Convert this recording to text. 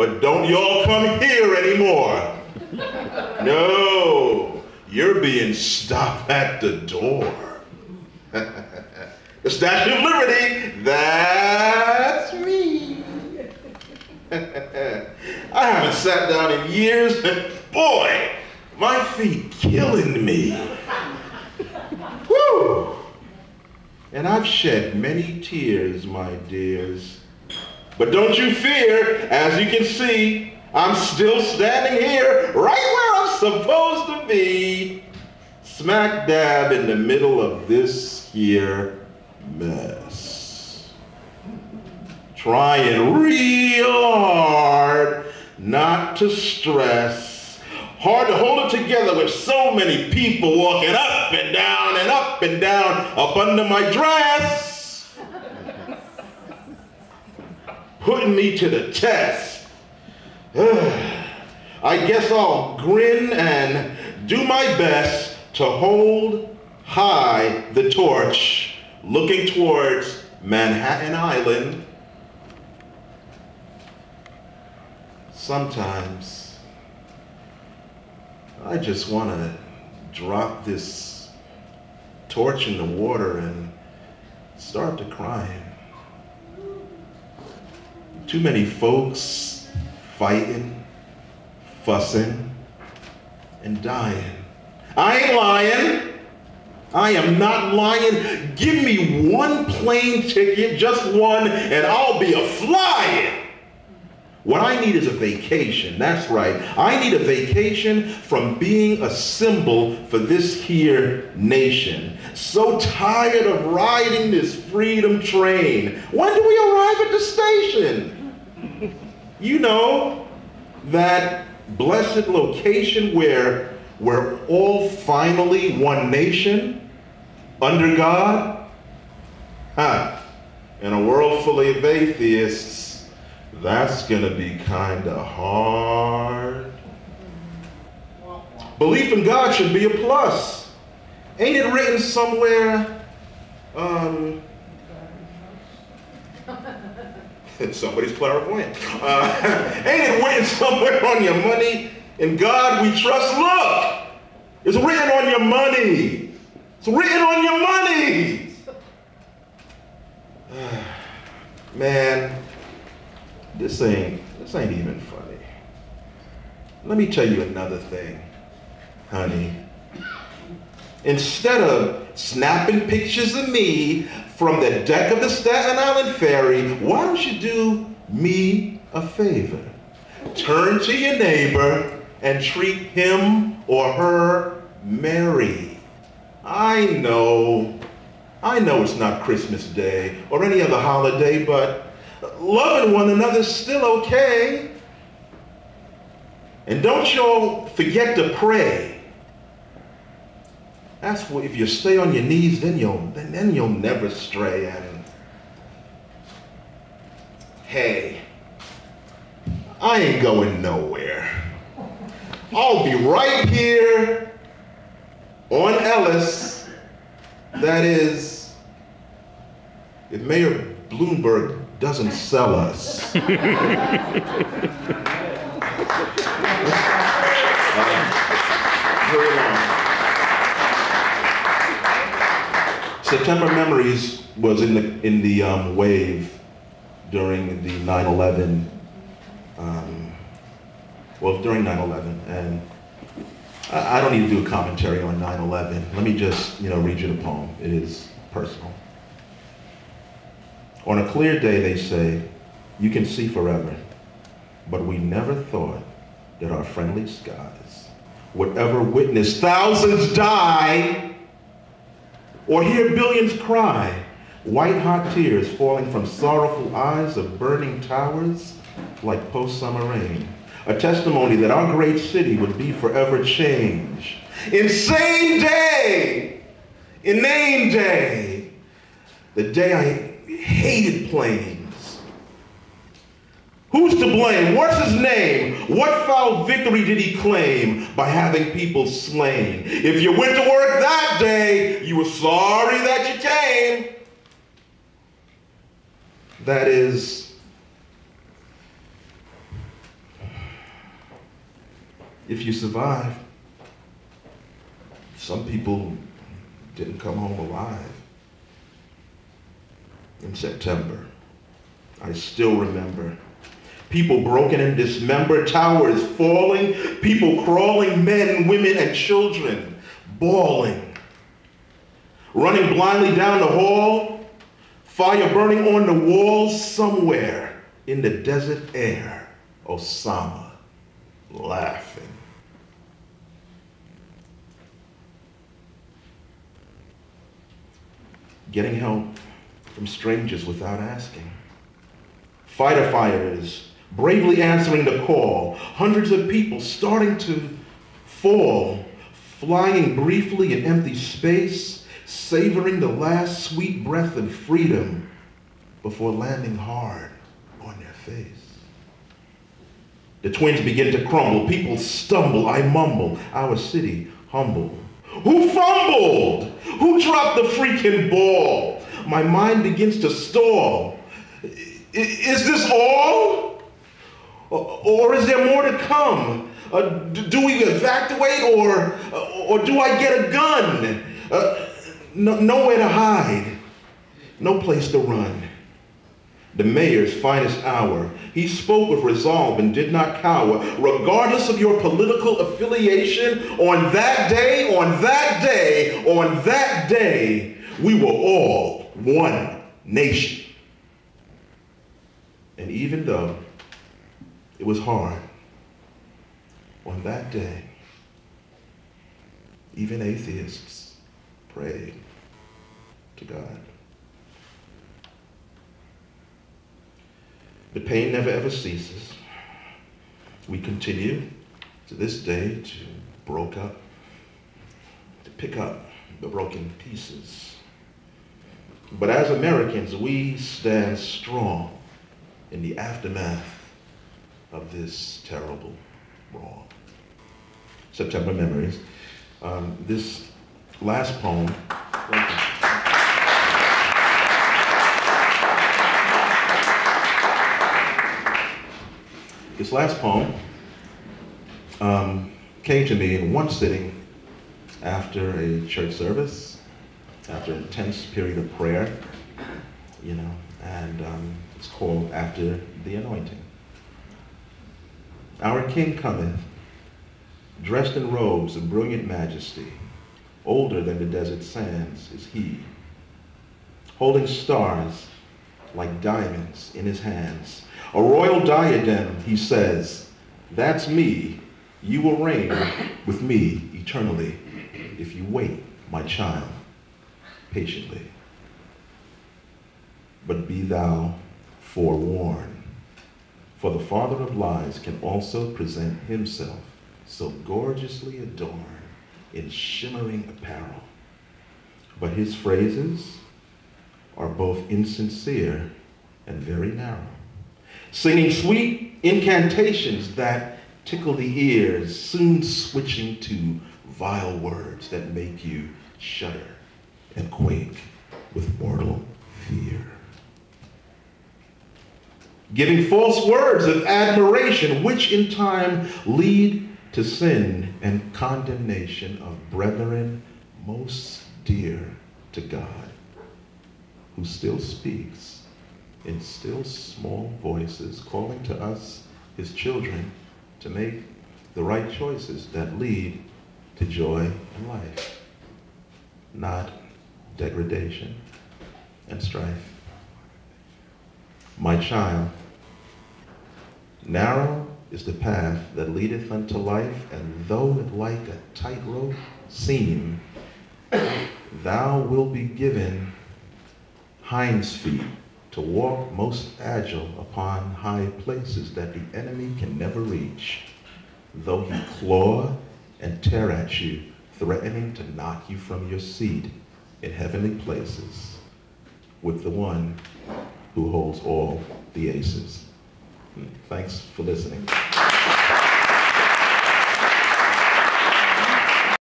But don't y'all come here anymore. No, you're being stopped at the door. The Statue of Liberty, that's me. I haven't sat down in years, and boy, my feet killing me. Whew. And I've shed many tears, my dears. But don't you fear, as you can see, I'm still standing here, right where I'm supposed to be, smack dab in the middle of this here mess. Trying real hard not to stress. Hard to hold it together with so many people walking up and down and up and down up under my dress. Putting me to the test. I guess I'll grin and do my best to hold high the torch, looking towards Manhattan Island. Sometimes I just want to drop this torch in the water and start to crying. Too many folks fighting, fussing, and dying. I ain't lying. I am not lying. Give me one plane ticket, just one, and I'll be a-flying. What I need is a vacation. That's right. I need a vacation from being a symbol for this here nation. So tired of riding this freedom train. When do we arrive at the station? You know, that blessed location where we're all finally one nation under God? In a world full of atheists, that's gonna be kinda hard. Belief in God should be a plus. Ain't it written somewhere? Somebody's clairvoyant. Ain't it written somewhere on your money? In God we trust. Look, it's written on your money. It's written on your money. Man, this ain't even funny. Let me tell you another thing, honey. Instead of snapping pictures of me from the deck of the Staten Island Ferry, why don't you do me a favor? Turn to your neighbor and treat him or her merry. I know it's not Christmas Day or any other holiday, but loving one another is still okay. And don't y'all forget to pray. That's what, if you stay on your knees, then you'll never stray. And hey, I ain't going nowhere. I'll be right here on Ellis. That is, if Mayor Bloomberg doesn't sell us. Very long. September Memories was in the wave during the 9/11. During 9/11, and I don't need to do a commentary on 9/11. Let me just, read you the poem. It is personal. On a clear day, they say, you can see forever, but we never thought that our friendly skies would ever witness thousands die or hear billions cry, white-hot tears falling from sorrowful eyes of burning towers like post-summer rain. A testimony that our great city would be forever changed. Insane day, inane day, the day I hated planes. Who's to blame? What's his name? What foul victory did he claim by having people slain? If you went to work that day, you were sorry that you came. if you survive. Some people didn't come home alive. In September, I still remember people broken and dismembered, towers falling, people crawling, men, women, and children bawling, running blindly down the hall, fire burning on the walls. Somewhere in the desert air, Osama laughing. Getting help from strangers without asking. Fighter fighters bravely answering the call. Hundreds of people starting to fall, flying briefly in empty space, savoring the last sweet breath of freedom before landing hard on their face. The twins begin to crumble. People stumble. I mumble. Our city humble. Who fumbled? Who dropped the freaking ball? My mind begins to stall. Is this all? Or is there more to come? Do we evacuate or do I get a gun? Nowhere to hide. No place to run. The mayor's finest hour. He spoke with resolve and did not cower. Regardless of your political affiliation, on that day, we were all one nation. And even though it was hard, on that day, even atheists prayed to God. The pain never ever ceases. We continue to this day to pick up the broken pieces. But as Americans, we stand strong in the aftermath of this terrible wrong. September Memories. This last poem. This last poem came to me in one sitting after a church service, after an intense period of prayer, and it's called After the Anointing. Our King cometh, dressed in robes of brilliant majesty, older than the desert sands is he, holding stars like diamonds in his hands. A royal diadem, he says, that's me. You will reign with me eternally if you wait, my child, patiently. But be thou forewarned, for the father of lies can also present himself so gorgeously adorned in shimmering apparel. But his phrases are both insincere and very narrow, singing sweet incantations that tickle the ears, soon switching to vile words that make you shudder and quake with mortal fear. Giving false words of admiration, which in time lead to sin and condemnation of brethren most dear to God, who still speaks in still small voices, calling to us, his children, to make the right choices that lead to joy and life, not degradation and strife. My child, narrow is the path that leadeth unto life, and though it like a tightrope seem, thou wilt be given hinds feet to walk most agile upon high places that the enemy can never reach, though he claw and tear at you, threatening to knock you from your seat in heavenly places with the one who holds all the aces. Thanks for listening.